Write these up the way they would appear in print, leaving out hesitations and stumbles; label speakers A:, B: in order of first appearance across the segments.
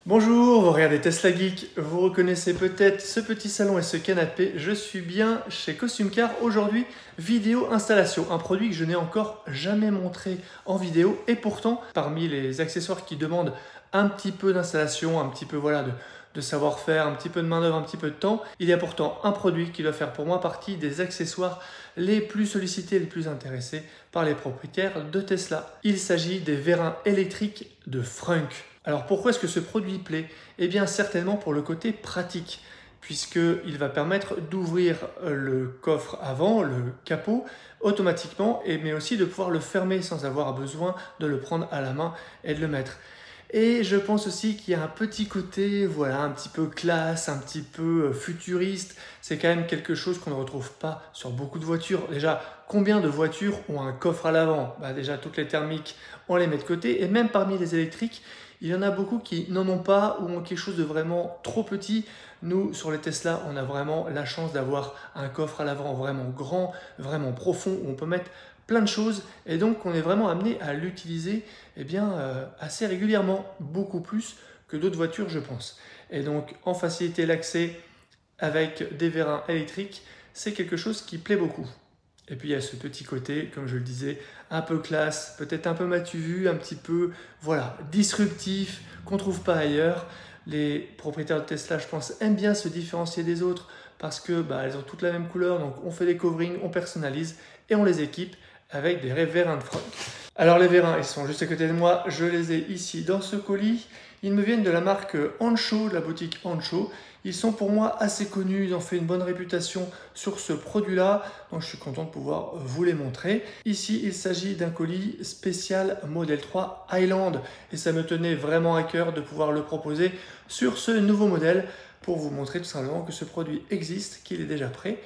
A: Bonjour, vous regardez Tesla Geek, vous reconnaissez peut-être ce petit salon et ce canapé, je suis bien chez Costume Car. Aujourd'hui, vidéo installation, un produit que je n'ai encore jamais montré en vidéo et pourtant, parmi les accessoires qui demandent un petit peu d'installation, un petit peu de savoir-faire, un petit peu de main-d'œuvre, un petit peu de temps, il y a pourtant un produit qui doit faire pour moi partie des accessoires les plus sollicités, les plus intéressés par les propriétaires de Tesla. Il s'agit des vérins électriques de Frunk. Alors pourquoi est-ce que ce produit plaît? Eh bien certainement pour le côté pratique, puisqu'il va permettre d'ouvrir le coffre avant, le capot, automatiquement, mais aussi de pouvoir le fermer sans avoir besoin de le prendre à la main et de le mettre. Et je pense aussi qu'il y a un petit côté, un petit peu classe, un petit peu futuriste. C'est quand même quelque chose qu'on ne retrouve pas sur beaucoup de voitures. Déjà, combien de voitures ont un coffre à l'avant? Déjà, toutes les thermiques, on les met de côté. Et même parmi les électriques, il y en a beaucoup qui n'en ont pas ou ont quelque chose de vraiment trop petit. Nous, sur les Tesla, on a vraiment la chance d'avoir un coffre à l'avant vraiment grand, vraiment profond, où on peut mettre plein de choses et donc on est vraiment amené à l'utiliser assez régulièrement, beaucoup plus que d'autres voitures je pense. Et donc en faciliter l'accès avec des vérins électriques, c'est quelque chose qui plaît beaucoup. Et puis il y a ce petit côté, comme je le disais, un peu classe, peut-être un peu m'as-tu vu, un petit peu disruptif, qu'on ne trouve pas ailleurs. Les propriétaires de Tesla, je pense, aiment bien se différencier des autres parce que elles ont toutes la même couleur, donc on fait des coverings, on personnalise et on les équipe avec des vérins de Frunk. Alors les vérins, ils sont juste à côté de moi, je les ai ici dans ce colis. Ils me viennent de la marque Ancho, de la boutique Ancho. Ils sont pour moi assez connus, ils ont fait une bonne réputation sur ce produit-là, donc je suis content de pouvoir vous les montrer. Ici, il s'agit d'un colis spécial Model 3 Highland et ça me tenait vraiment à cœur de pouvoir le proposer sur ce nouveau modèle pour vous montrer tout simplement que ce produit existe, qu'il est déjà prêt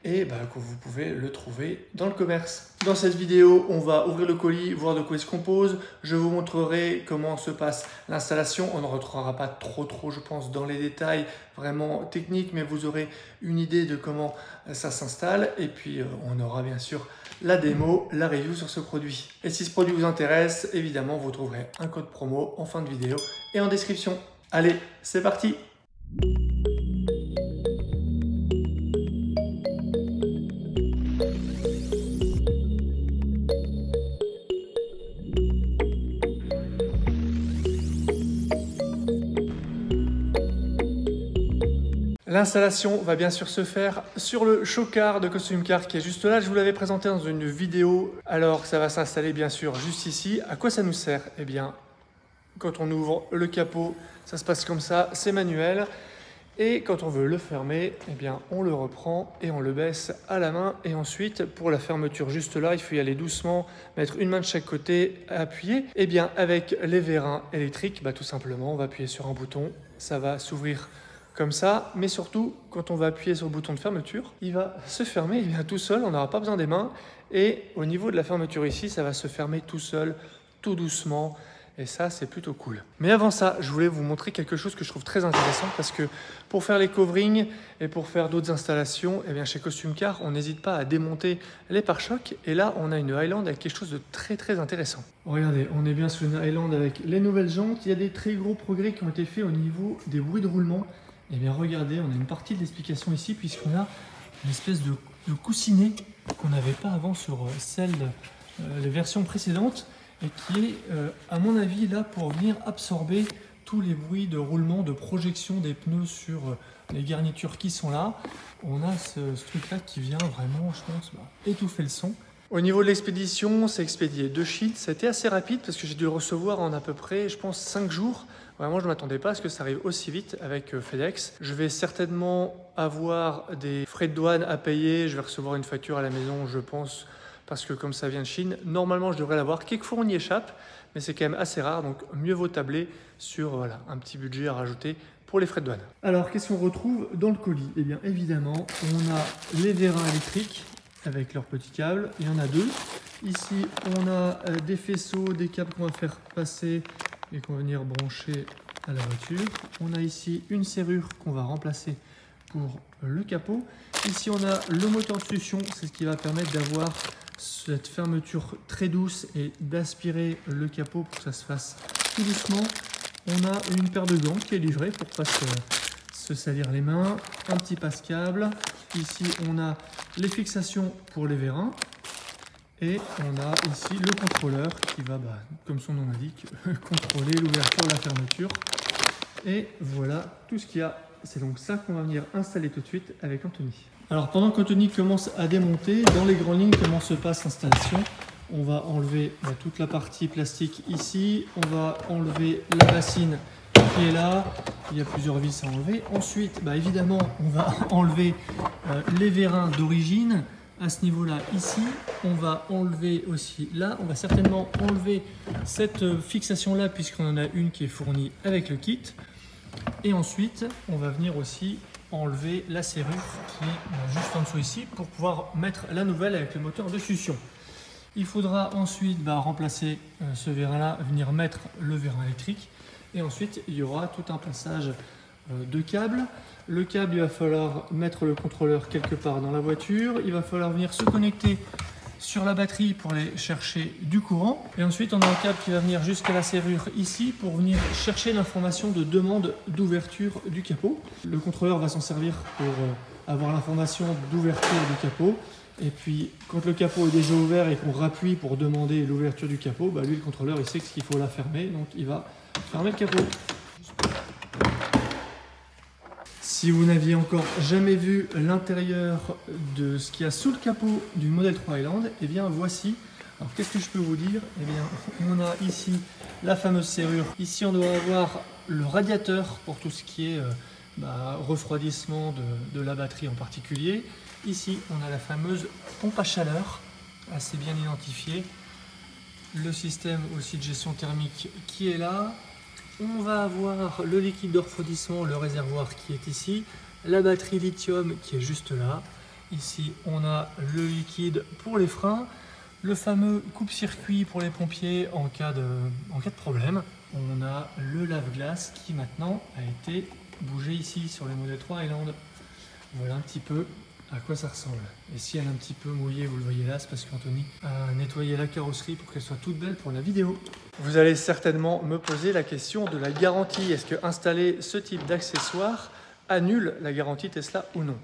A: et que vous pouvez le trouver dans le commerce. Dans cette vidéo, on va ouvrir le colis, voir de quoi il se compose. Je vous montrerai comment se passe l'installation. On ne rentrera pas trop, je pense, dans les détails vraiment techniques, mais vous aurez une idée de comment ça s'installe. Et puis, on aura bien sûr la démo, la review sur ce produit. Et si ce produit vous intéresse, évidemment, vous trouverez un code promo en fin de vidéo et en description. Allez, c'est parti! L'installation va bien sûr se faire sur le Showcar de Costume Car qui est juste là. Je vous l'avais présenté dans une vidéo. Alors ça va s'installer bien sûr juste ici. À quoi ça nous sert? Eh bien, quand on ouvre le capot, ça se passe comme ça, c'est manuel. Et quand on veut le fermer, eh bien, on le reprend et on le baisse à la main. Et ensuite, pour la fermeture juste là, il faut y aller doucement, mettre une main de chaque côté, appuyer. Eh bien, avec les vérins électriques, tout simplement, on va appuyer sur un bouton, ça va s'ouvrir comme ça, mais surtout, quand on va appuyer sur le bouton de fermeture, il va se fermer tout seul, on n'aura pas besoin des mains. Et au niveau de la fermeture ici, ça va se fermer tout seul, tout doucement. Et ça, c'est plutôt cool. Mais avant ça, je voulais vous montrer quelque chose que je trouve très intéressant parce que pour faire les coverings et pour faire d'autres installations, chez Costume Car, on n'hésite pas à démonter les pare-chocs. Et là, on a une Highland avec quelque chose de très intéressant. Regardez, on est bien sur une Highland avec les nouvelles jantes. Il y a des très gros progrès qui ont été faits au niveau des bruits de roulement. Et bien regardez, on a une partie de l'explication ici puisqu'on a une espèce de coussinet qu'on n'avait pas avant sur les versions précédentes et qui est, à mon avis, là pour venir absorber tous les bruits de roulement, de projection des pneus sur les garnitures qui sont là. On a ce truc-là qui vient vraiment, je pense, étouffer le son. Au niveau de l'expédition, c'est expédié de Chine. Ça a été assez rapide parce que j'ai dû le recevoir en à peu près, je pense, 5 jours. Vraiment, je ne m'attendais pas à ce que ça arrive aussi vite avec FedEx. Je vais certainement avoir des frais de douane à payer. Je vais recevoir une facture à la maison, je pense, parce que comme ça vient de Chine, normalement, je devrais l'avoir. Quelquefois, on y échappe, mais c'est quand même assez rare. Donc, mieux vaut tabler sur un petit budget à rajouter pour les frais de douane. Alors, qu'est-ce qu'on retrouve dans le colis? Eh bien, évidemment, on a les vérins électriques avec leurs petits câbles. Il y en a deux. Ici, on a des faisceaux, des câbles qu'on va faire passer et qu'on va venir brancher à la voiture. On a ici une serrure qu'on va remplacer pour le capot. Ici, on a le moteur de succion. C'est ce qui va permettre d'avoir cette fermeture très douce et d'aspirer le capot pour que ça se fasse tout doucement. On a une paire de gants qui est livrée pour pas se salir les mains, un petit passe-câble. Ici, on a les fixations pour les vérins. Et on a ici le contrôleur qui va, comme son nom l'indique, contrôler l'ouverture, la fermeture. Et voilà tout ce qu'il y a. C'est donc ça qu'on va venir installer tout de suite avec Anthony. Alors pendant qu'Anthony commence à démonter, dans les grandes lignes, comment se passe l'installation? On va enlever toute la partie plastique ici. On va enlever la bassine qui est là. Il y a plusieurs vis à enlever. Ensuite, évidemment, on va enlever les vérins d'origine. À ce niveau-là, ici, on va enlever aussi là, on va certainement enlever cette fixation-là puisqu'on en a une qui est fournie avec le kit. Et ensuite, on va venir aussi enlever la serrure qui est juste en dessous ici pour pouvoir mettre la nouvelle avec le moteur de succion. Il faudra ensuite remplacer ce vérin-là, venir mettre le vérin électrique. Et ensuite, il y aura tout un passage de câbles. Le câble, il va falloir mettre le contrôleur quelque part dans la voiture. Il va falloir venir se connecter sur la batterie pour aller chercher du courant. Et ensuite, on a un câble qui va venir jusqu'à la serrure ici pour venir chercher l'information de demande d'ouverture du capot. Le contrôleur va s'en servir pour avoir l'information d'ouverture du capot. Et puis, quand le capot est déjà ouvert et qu'on rappuie pour demander l'ouverture du capot, lui, le contrôleur, il sait qu'il faut la fermer. Donc, il va fermer le capot. Si vous n'aviez encore jamais vu l'intérieur de ce qu'il y a sous le capot du Model 3 Highland, eh bien voici. Alors qu'est-ce que je peux vous dire? Eh bien, on a ici la fameuse serrure. Ici, on doit avoir le radiateur pour tout ce qui est refroidissement de la batterie en particulier. Ici, on a la fameuse pompe à chaleur, assez bien identifiée. Le système aussi de gestion thermique qui est là. On va avoir le liquide de refroidissement, le réservoir qui est ici, la batterie lithium qui est juste là. Ici, on a le liquide pour les freins, le fameux coupe-circuit pour les pompiers en cas de problème. On a le lave-glace qui maintenant a été bougé ici sur les Model 3 Highland. Voilà un petit peu à quoi ça ressemble. Et si elle est un petit peu mouillée, vous le voyez là, c'est parce qu'Anthony a nettoyé la carrosserie pour qu'elle soit toute belle pour la vidéo. Vous allez certainement me poser la question de la garantie. Est-ce que installer ce type d'accessoire annule la garantie Tesla ou non?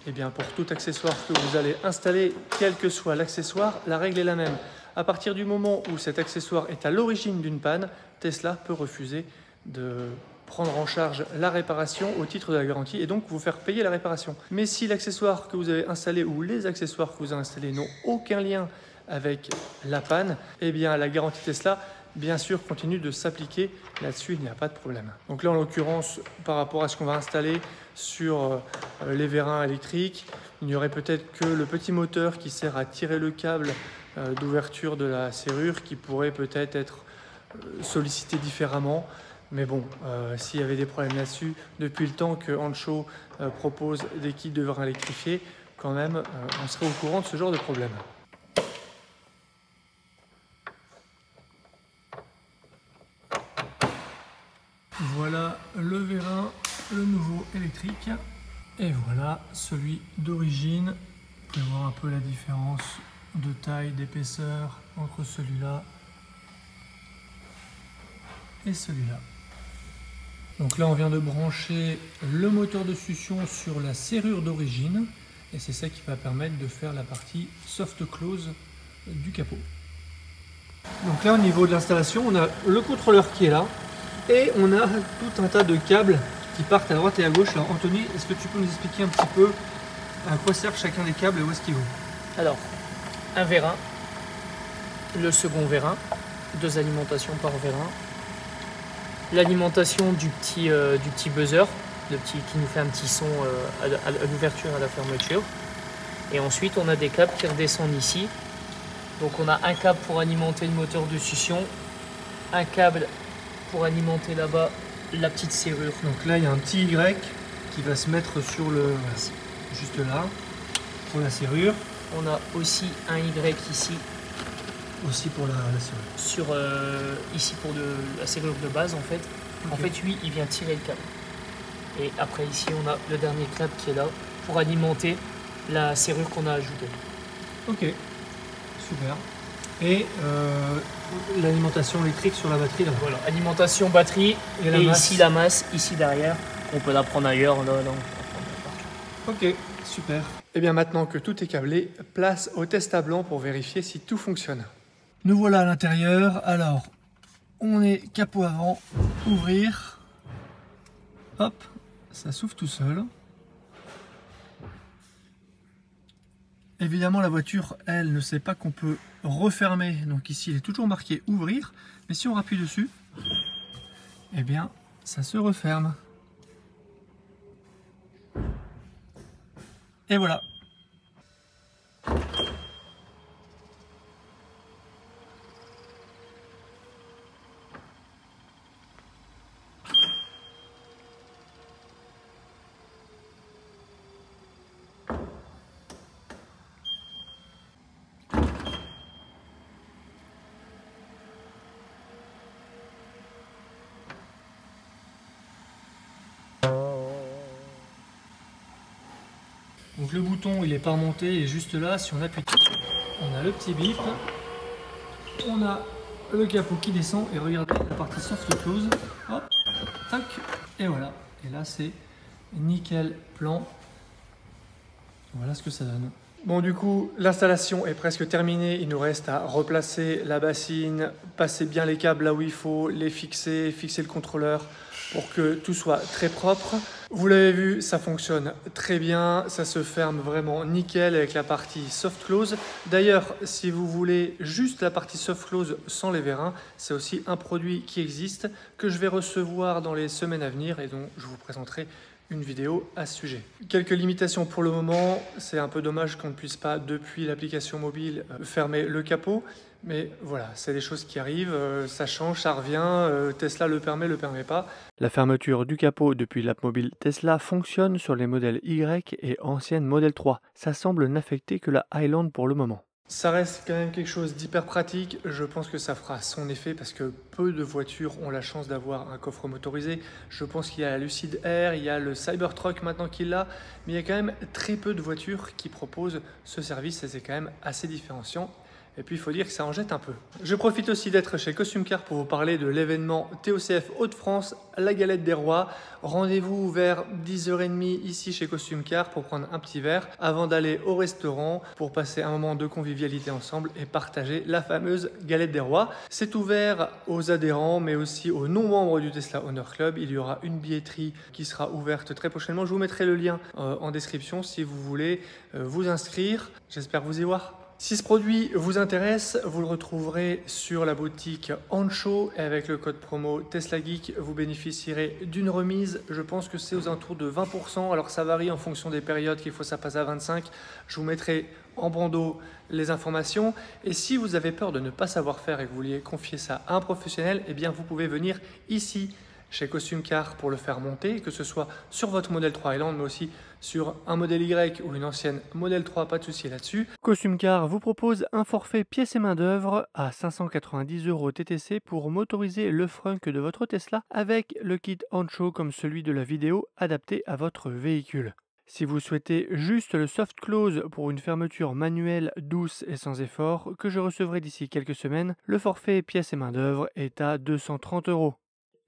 A: Eh bien, pour tout accessoire que vous allez installer, quel que soit l'accessoire, la règle est la même. À partir du moment où cet accessoire est à l'origine d'une panne, Tesla peut refuser de prendre en charge la réparation au titre de la garantie et donc vous faire payer la réparation. Mais si l'accessoire que vous avez installé ou les accessoires que vous avez installés n'ont aucun lien avec la panne, eh bien la garantie Tesla, bien sûr, continue de s'appliquer. Là-dessus, il n'y a pas de problème. Donc là, en l'occurrence, par rapport à ce qu'on va installer sur les vérins électriques, il n'y aurait peut-être que le petit moteur qui sert à tirer le câble d'ouverture de la serrure qui pourrait peut-être être sollicité différemment. Mais bon, s'il y avait des problèmes là-dessus, depuis le temps que Ancho propose des kits de vérins électrifiés, quand même, on serait au courant de ce genre de problème. Voilà le vérin, le nouveau électrique. Et voilà celui d'origine. Vous pouvez voir un peu la différence de taille, d'épaisseur entre celui-là et celui-là. Donc là, on vient de brancher le moteur de succion sur la serrure d'origine. Et c'est ça qui va permettre de faire la partie soft close du capot. Donc là, au niveau de l'installation, on a le contrôleur qui est là. Et on a tout un tas de câbles qui partent à droite et à gauche. Alors Anthony, est-ce que tu peux nous expliquer un petit peu à quoi servent chacun des câbles et où est-ce qu'ils vont?
B: Alors, un vérin, le second vérin, 2 alimentations par vérin, l'alimentation du petit buzzer, qui nous fait un petit son à l'ouverture et à la fermeture. Et ensuite, on a des câbles qui redescendent ici. Donc on a un câble pour alimenter le moteur de succion, un câble pour alimenter là-bas la petite serrure.
A: Donc là, il y a un petit Y qui va se mettre sur le... juste là, pour la serrure.
B: On a aussi un Y ici.
A: Aussi pour la serrure.
B: Ici pour la serrure de base en fait. Okay. En fait, lui, il vient tirer le câble. Et après ici, on a le dernier câble qui est là pour alimenter la serrure qu'on a ajoutée.
A: Ok, super. et l'alimentation électrique sur la batterie là.
B: Voilà, alimentation batterie et ici la masse, ici derrière. On peut la prendre ailleurs, là, on peut la prendre partout.
A: Ok, super. Et bien maintenant que tout est câblé, place au test à blanc pour vérifier si tout fonctionne. Nous voilà à l'intérieur. Alors, on est capot avant, ouvrir. Hop, ça s'ouvre tout seul. Évidemment, la voiture, elle, ne sait pas qu'on peut refermer. Donc ici, il est toujours marqué ouvrir. Mais si on appuie dessus, eh bien, ça se referme. Et voilà. Donc le bouton il est pas remonté, il est juste là. Si on appuie, on a le petit bip, on a le capot qui descend et regardez la partie soft close, hop, tac, et voilà. Et là c'est nickel plan. Voilà ce que ça donne. Bon, du coup, l'installation est presque terminée. Il nous reste à replacer la bassine, passer bien les câbles là où il faut, les fixer, fixer le contrôleur pour que tout soit très propre. Vous l'avez vu, ça fonctionne très bien. Ça se ferme vraiment nickel avec la partie soft close. D'ailleurs, si vous voulez juste la partie soft close sans les vérins, c'est aussi un produit qui existe que je vais recevoir dans les semaines à venir et dont je vous présenterai une vidéo à ce sujet. Quelques limitations pour le moment, c'est un peu dommage qu'on ne puisse pas depuis l'application mobile fermer le capot, mais voilà, c'est des choses qui arrivent, ça change, ça revient, Tesla le permet pas. La fermeture du capot depuis l'app mobile Tesla fonctionne sur les modèles Y et anciennes Model 3, ça semble n'affecter que la Highland pour le moment. Ça reste quand même quelque chose d'hyper pratique, je pense que ça fera son effet parce que peu de voitures ont la chance d'avoir un coffre motorisé. Je pense qu'il y a la Lucid Air, il y a le Cybertruck maintenant qui l'a, mais il y a quand même très peu de voitures qui proposent ce service et c'est quand même assez différenciant. Et puis il faut dire que ça en jette un peu. Je profite aussi d'être chez Costume Car pour vous parler de l'événement TOCF Hauts-de-France, la Galette des Rois. Rendez-vous vers 10h30 ici chez Costume Car pour prendre un petit verre avant d'aller au restaurant pour passer un moment de convivialité ensemble et partager la fameuse Galette des Rois. C'est ouvert aux adhérents mais aussi aux non-membres du Tesla Owner Club. Il y aura une billetterie qui sera ouverte très prochainement. Je vous mettrai le lien en description si vous voulez vous inscrire. J'espère vous y voir. Si ce produit vous intéresse, vous le retrouverez sur la boutique Ancho et avec le code promo TeslaGeek, vous bénéficierez d'une remise. Je pense que c'est aux alentours de 20%. Alors ça varie en fonction des périodes, qu'il faut ça passe à 25. Je vous mettrai en bandeau les informations. Et si vous avez peur de ne pas savoir faire et que vous vouliez confier ça à un professionnel, eh bien vous pouvez venir ici chez Costume Car pour le faire monter, que ce soit sur votre modèle 3 Highland, mais aussi sur un modèle Y ou une ancienne modèle 3, pas de souci là-dessus. Costume Car vous propose un forfait pièces et main d'œuvre à 590 € TTC pour motoriser le frunk de votre Tesla avec le kit Ancho comme celui de la vidéo adapté à votre véhicule. Si vous souhaitez juste le soft close pour une fermeture manuelle douce et sans effort, que je recevrai d'ici quelques semaines, le forfait pièces et main d'œuvre est à 230 €.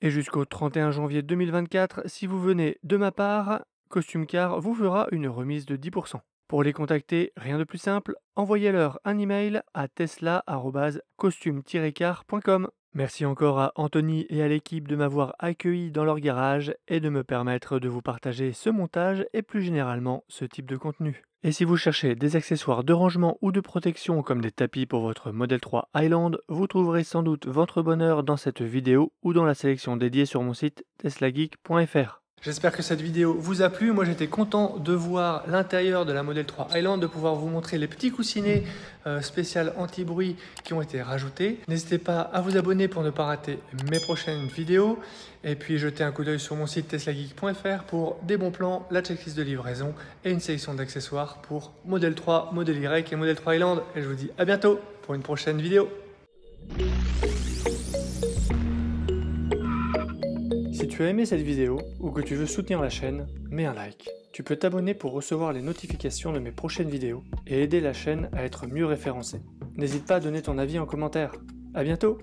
A: Et jusqu'au 31 janvier 2024, si vous venez de ma part, Costume Car vous fera une remise de 10%. Pour les contacter, rien de plus simple, envoyez-leur un email à tesla@costume-car.com. Merci encore à Anthony et à l'équipe de m'avoir accueilli dans leur garage et de me permettre de vous partager ce montage et plus généralement ce type de contenu. Et si vous cherchez des accessoires de rangement ou de protection comme des tapis pour votre Model 3 Highland, vous trouverez sans doute votre bonheur dans cette vidéo ou dans la sélection dédiée sur mon site teslageek.fr. J'espère que cette vidéo vous a plu. Moi, j'étais content de voir l'intérieur de la Model 3 Highland, de pouvoir vous montrer les petits coussinets spécial anti-bruit qui ont été rajoutés. N'hésitez pas à vous abonner pour ne pas rater mes prochaines vidéos. Et puis, jetez un coup d'œil sur mon site teslageek.fr pour des bons plans, la checklist de livraison et une sélection d'accessoires pour Model 3, Model Y et Model 3 Highland. Et je vous dis à bientôt pour une prochaine vidéo. Si tu as aimé cette vidéo ou que tu veux soutenir la chaîne, mets un like. Tu peux t'abonner pour recevoir les notifications de mes prochaines vidéos et aider la chaîne à être mieux référencée. n'hésite pas à donner ton avis en commentaire. À bientôt!